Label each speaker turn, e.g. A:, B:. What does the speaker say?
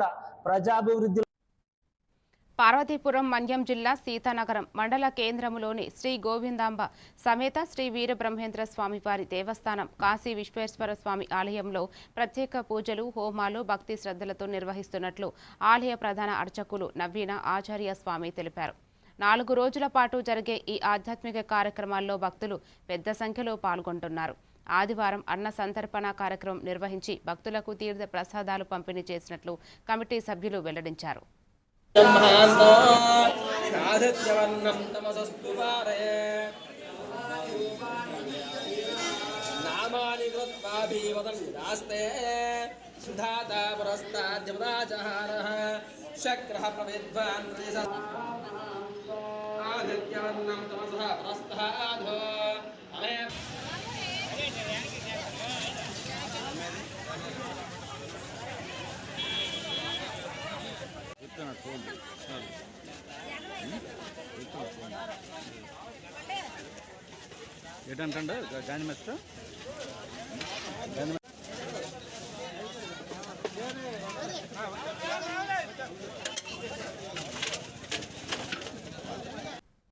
A: కూడా ప్రజాభివృద్ధి.
B: పార్వతీపురం మన్యం జిల్లా సీతానగరం మండల కేంద్రంలోని శ్రీ గోవిందాంబ సమేత శ్రీ వీరబ్రహ్మేంద్ర స్వామివారి దేవస్థానం కాశీ విశ్వేశ్వర స్వామి ఆలయంలో ప్రత్యేక పూజలు హోమాలు భక్తి శ్రద్ధలతో నిర్వహిస్తున్నట్లు ఆలయ ప్రధాన అర్చకులు నవీన ఆచార్య స్వామి తెలిపారు. 4 రోజుల పాటు జరిగే ఈ ఆధ్యాత్మిక కార్యక్రమాల్లో భక్తులు పెద్ద సంఖ్యలో పాల్గొంటున్నారు. ఆదివారం అన్న సంతర్పణ కార్యక్రమం నిర్వహించి భక్తులకు తీర్థ ప్రసాదాలు పంపిణీ చేసినట్లు కమిటీ సభ్యులు వెల్లడించారు.
C: ఏంటంటే గాంధీ